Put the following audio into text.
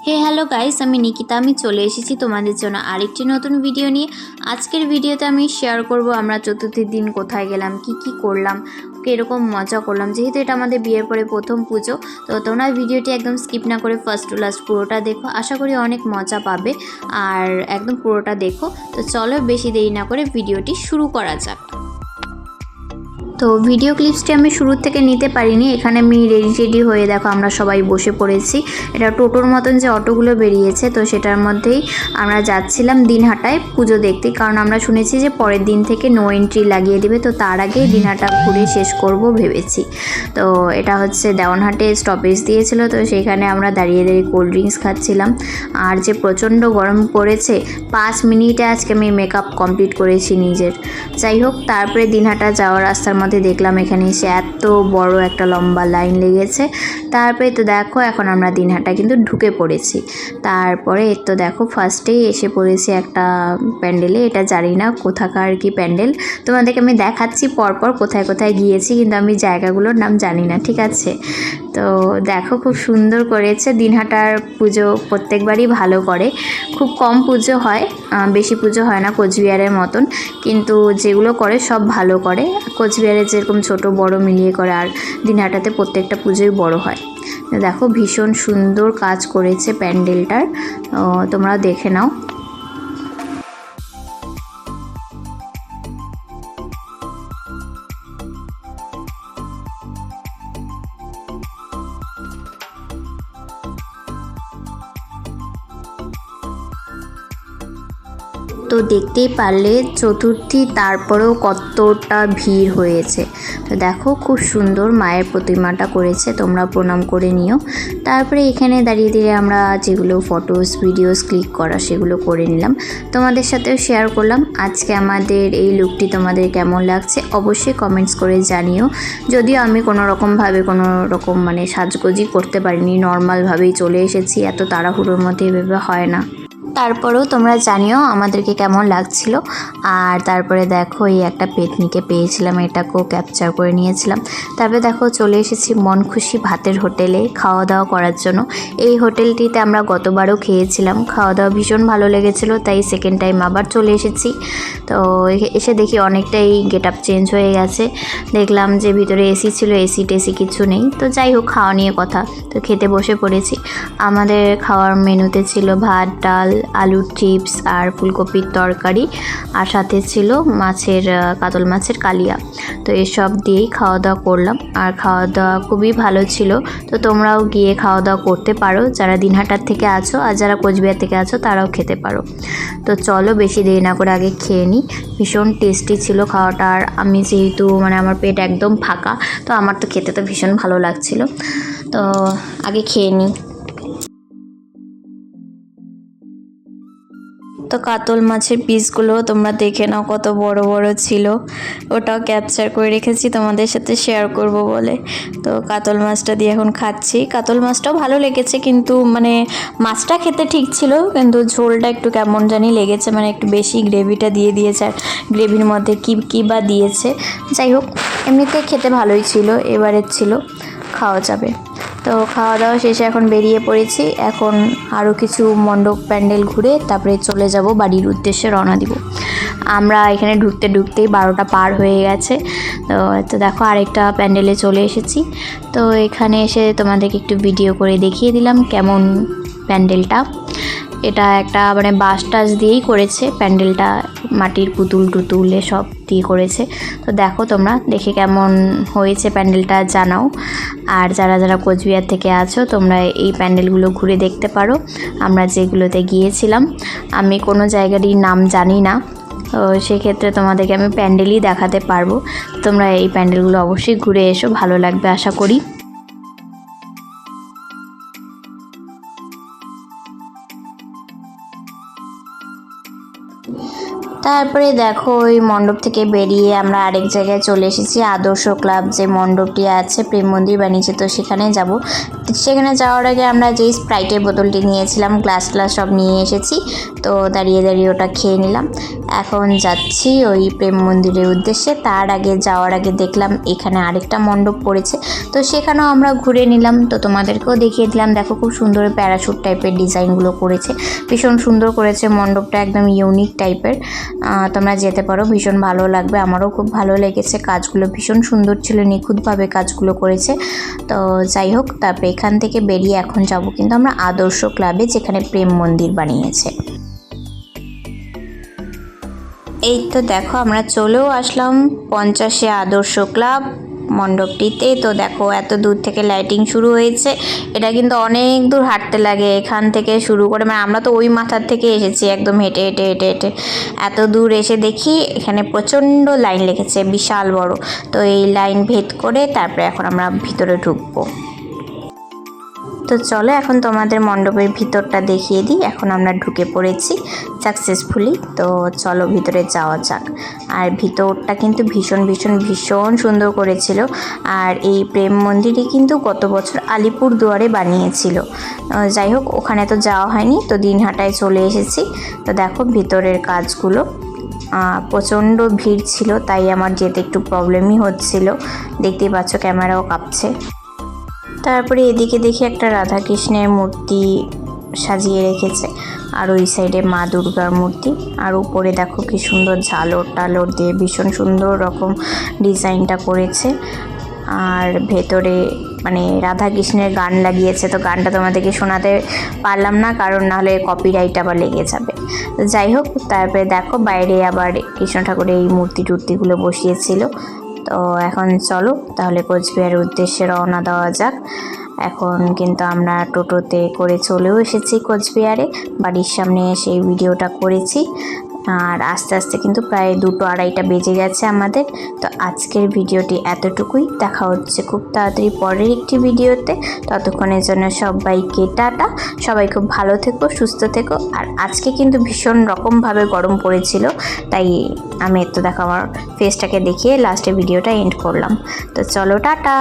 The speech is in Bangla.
হে হ্যালো গাইস, আমি নিকিতা। আমি চলে এসেছি তোমাদের জন্য আরেকটি নতুন ভিডিও নিয়ে। আজকের ভিডিওতে আমি শেয়ার করব আমরা চতুর্থীর দিন কোথায় গেলাম, কি করলাম, কীরকম মজা করলাম। যেহেতু এটা আমাদের বিয়ের পরে প্রথম পুজো, তো তোমরা ভিডিওটি একদম স্কিপ না করে ফার্স্ট টু লাস্ট পুরোটা দেখো। আশা করি অনেক মজা পাবে, আর একদম পুরোটা দেখো। তো চলো বেশি দেরি না করে ভিডিওটি শুরু করা যাক। তো ভিডিও ক্লিপসটি আমি শুরুর থেকে নিতে পারিনি। এখানে আমি রেডি হয়ে দেখো আমরা সবাই বসে পড়েছি। এটা টোটোর মতন যে অটোগুলো বেরিয়েছে, তো সেটার মধ্যেই আমরা যাচ্ছিলাম দিনহাটায় পুজো দেখতে। কারণ আমরা শুনেছি যে পরের দিন থেকে নো এন্ট্রি লাগিয়ে দেবে, তো তার আগে দিনহাটা ঘুরে শেষ করব ভেবেছি। তো এটা হচ্ছে দেওয়ানহাটে স্টপেজ দিয়েছিল, তো সেইখানে আমরা দাঁড়িয়ে কোল্ড ড্রিঙ্কস খাচ্ছিলাম। আর যে প্রচণ্ড গরম পড়েছে, 5 মিনিটে আজকে আমি মেকআপ কমপ্লিট করেছি নিজের। যাই হোক, তারপরে দিনহাটা যাওয়ার রাস্তার মধ্যে দেখলাম এখানে এসে এত বড় একটা লম্বা লাইন লেগেছে। তারপরে তো দেখো এখন আমরা দিনহাটা কিন্তু ঢুকে পড়েছি। তারপরে তো দেখো ফার্স্টেই এসে পড়েছি একটা প্যান্ডেলে। এটা জানি না কোথাকার কি প্যান্ডেল, তোমাদেরকে আমি দেখাচ্ছি পরপর কোথায় কোথায় গিয়েছি, কিন্তু আমি জায়গাগুলোর নাম জানি না, ঠিক আছে? তো দেখো খুব সুন্দর করেছে। দিনহাটার পুজো প্রত্যেকবারই ভালো করে, খুব কম পুজো হয়, বেশি পুজো হয় না কোচবিহারের মতন, কিন্তু যেগুলো করে সব ভালো করে। কোচবিহারে যেরকম ছোট বড় মিলিয়ে করে, আর দিনহাটাতে প্রত্যেকটা পুজোই বড় হয়। দেখো ভীষণ সুন্দর কাজ করেছে প্যান্ডেলটার, তোমরা দেখে নাও। তো দেখতেই পারলে চতুর্থী, তারপরেও কতটা ভিড় হয়েছে। তো দেখো খুব সুন্দর মায়ের প্রতিমাটা করেছে, তোমরা প্রণাম করে নিও। তারপরে এখানে দাঁড়িয়ে আমরা যেগুলো ফটোস ভিডিওস ক্লিক করা সেগুলো করে নিলাম, তোমাদের সাথেও শেয়ার করলাম। আজকে আমাদের এই লুকটি তোমাদের কেমন লাগছে অবশ্যই কমেন্টস করে জানিও। যদিও আমি কোনো রকম মানে সাজগোজি করতে পারিনি, নর্মালভাবেই চলে এসেছি, এত তাড়াহুড়োর মধ্যে এভাবে হয় না। তারপরেও তোমরা জানিও আমাদেরকে কেমন লাগছিল। আর তারপরে দেখো এই একটা পেতনিকে পেয়েছিলাম, এটাকেও ক্যাপচার করে নিয়েছিলাম। তারপরে দেখো চলে এসেছি মন খুশি ভাতের হোটেলে খাওয়া দাওয়া করার জন্য। এই হোটেলটিতে আমরা গতবারও খেয়েছিলাম, খাওয়া দাওয়া ভীষণ ভালো লেগেছিলো, তাই সেকেন্ড টাইম আবার চলে এসেছি। তো এসে দেখি অনেকটাই গেট আপ চেঞ্জ হয়ে গেছে। দেখলাম যে ভিতরে এসি ছিল, এসি টেসি কিছু নেই। তো যাই হোক, খাওয়া নিয়ে কথা, তো খেতে বসে পড়েছি। আমাদের খাওয়ার মেনুতে ছিল ভাত, ডাল, আলুর চিপস আর ফুলকপির তরকারি, আর সাথে ছিল কাতল মাছের কালিয়া। তো এসব দিয়েই খাওয়া দাওয়া করলাম, আর খাওয়া দাওয়া খুবই ভালো ছিল। তো তোমরাও গিয়ে খাওয়া দাওয়া করতে পারো, যারা দিনহাটার থেকে আছো, আর যারা কোচবিহার থেকে আছো তারাও খেতে পারো। তো চলো বেশি দেরি না করে আগে খেয়ে নিই। ভীষণ টেস্টি ছিল খাওয়াটা, আর আমি যেহেতু মানে আমার পেট একদম ফাঁকা, তো আমার তো খেতে তো ভীষণ ভালো লাগছিল। তো আগে খেয়ে নিই। তো কাতল মাছের পিসগুলো তোমরা দেখে নাও, কত বড় বড় ছিল। ওটাও ক্যাপচার করে রেখেছি তোমাদের সাথে শেয়ার করব বলে। তো কাতল মাছটা দিয়ে এখন খাচ্ছি। কাতল মাছটাও ভালো লেগেছে, কিন্তু মানে মাছটা খেতে ঠিক ছিল, কিন্তু ঝোলটা একটু কেমন জানি লেগেছে, মানে একটু বেশি গ্রেভিটা দিয়ে দিয়েছে, আর গ্রেভির মধ্যে কী বা দিয়েছে। যাই হোক, এমনিতে খেতে ভালোই ছিল, এবারের ছিল, খাওয়া যাবে। তো খাওয়া দাওয়া শেষে এখন বেরিয়ে পড়েছি। এখন আরও কিছু মণ্ডপ প্যান্ডেল ঘুরে তারপরে চলে যাব বাড়ির উদ্দেশ্যে, রওনা দিব। আমরা এখানে ঢুকতে ঢুকতেই 12টা পার হয়ে গেছে। তো দেখো আরেকটা প্যান্ডেলে চলে এসেছি। তো এখানে এসে তোমাদেরকে একটু ভিডিও করে দেখিয়ে দিলাম কেমন প্যান্ডেলটা। এটা একটা মানে বাঁশ টাস দিয়েই করেছে প্যান্ডেলটা, মাটির পুতুল টুতুল সব দিয়ে করেছে। তো দেখো তোমরা দেখে কেমন হয়েছে প্যান্ডেলটা জানাও। আর যারা যারা কোচবিহার থেকে আছো তোমরা এই প্যান্ডেলগুলো ঘুরে দেখতে পারো। আমরা যেগুলোতে গিয়েছিলাম, আমি কোনো জায়গারই নাম জানি না, তো সেক্ষেত্রে তোমাদেরকে আমি প্যান্ডেলই দেখাতে পারবো। তোমরা এই প্যান্ডেলগুলো অবশ্যই ঘুরে এসো, ভালো লাগবে আশা করি। তারপরে দেখো ওই মণ্ডপ থেকে বেরিয়ে আমরা আরেক জায়গায় চলে এসেছি, আদর্শ ক্লাব যে মণ্ডপটি আছে প্রেম মন্দির বানিয়েছে, তো সেখানে যাব। সেখানে যাওয়ার আগে আমরা যেই স্প্রাইটের বোতলটি নিয়েছিলাম, গ্লাস সব নিয়ে এসেছি, তো দাঁড়িয়ে দাঁড়িয়ে ওটা খেয়ে নিলাম। এখন যাচ্ছি ওই প্রেম মন্দিরের উদ্দেশ্যে। তার আগে যাওয়ার আগে দেখলাম এখানে আরেকটা মণ্ডপ পড়েছে, তো সেখানেও আমরা ঘুরে নিলাম, তো তোমাদেরকেও দেখিয়ে দিলাম। দেখো খুব সুন্দর প্যারাশুট টাইপের ডিজাইনগুলো করেছে, ভীষণ সুন্দর করেছে মণ্ডপটা, একদম ইউনিক টাইপের। তোমরা যেতে পারো, ভীষণ ভালো লাগবে, আমারও খুব ভালো লেগেছে। কাজগুলো ভীষণ সুন্দর ছিল, নিখুঁতভাবে কাজগুলো করেছে। তো যাই হোক, তারপরে এখান থেকে বেরিয়ে এখন যাব কিন্তু আমরা আদর্শ ক্লাবে, যেখানে প্রেম মন্দির বানিয়েছে। এই তো দেখো আমরা চলেও আসলাম 50-এ আদর্শ ক্লাব মণ্ডপটিতে। তো দেখো এত দূর থেকে লাইটিং শুরু হয়েছে, এটা কিন্তু অনেক দূর হাঁটতে লাগে এখান থেকে শুরু করে, মানে আমরা তো ওই মাথার থেকে এসেছি একদম হেঁটে হেঁটে হেঁটে হেঁটে এত দূর এসে দেখি এখানে প্রচণ্ড লাইন লেগেছে, বিশাল বড়। তো এই লাইন ভেদ করে তারপরে এখন আমরা ভিতরে ঢুকবো। তো চলো এখন তোমাদের মণ্ডপের ভিতরটা দেখিয়ে দিই। এখন আমরা ঢুকে পড়েছি সাকসেসফুলি, তো চলো ভিতরে যাওয়া যাক। আর ভিতরটা কিন্তু ভীষণ ভীষণ ভীষণ সুন্দর করেছিল। আর এই প্রেম মন্দিরই কিন্তু গত বছর আলিপুরদুয়ারে বানিয়েছিল। যাই হোক, ওখানে তো যাওয়া হয়নি, তো দিনহাটায় চলে এসেছি। তো দেখো ভিতরের কাজগুলো, প্রচণ্ড ভিড় ছিল, তাই আমার যেতে একটু প্রবলেমই হচ্ছিল। দেখতেই পাচ্ছ ক্যামেরাও কাঁপছে। তারপরে এদিকে দেখি একটা রাধাকৃষ্ণের মূর্তি সাজিয়ে রেখেছে, আর ওই সাইডে মা দুর্গার মূর্তি। আর উপরে দেখো কি সুন্দর ঝালর টালর দিয়ে ভীষণ সুন্দর রকম ডিজাইনটা করেছে। আর ভেতরে মানে রাধাকৃষ্ণের গান লাগিয়েছে, তো গানটা তোমাদেরকে শোনাতে পারলাম না, কারণ নাহলে কপিরাইট আবার লেগে যাবে। তো যাই হোক, তারপরে দেখো বাইরে আবার কৃষ্ণ ঠাকুরের এই মূর্তি টুর্তিগুলো বসিয়েছিল। তো এখন চলো তাহলে কোচবিহারের উদ্দেশ্যে রওনা দেওয়া যাক। এখন কিন্তু আমরা টোটোতে করে চলেও এসেছি কোচবিহারে, বাড়ির সামনে এসে এই ভিডিওটা করেছি। আর আস্তে আস্তে কিন্তু প্রায় 2-2:30 বেজে গেছে আমাদের। তো আজকের ভিডিওটি এতটুকুই, দেখা হচ্ছে খুব তাড়াতাড়ি পরের একটি ভিডিওতে। ততক্ষণের জন্য সবাইকে টাটা, সবাই খুব ভালো থেকো, সুস্থ থেকো। আর আজকে কিন্তু ভীষণ রকমভাবে গরম পড়েছিল, তাই আমি একটু দেখো আমার ফেসটাকে দেখিয়ে লাস্টে ভিডিওটা এন্ড করলাম। তো চলো টাটা।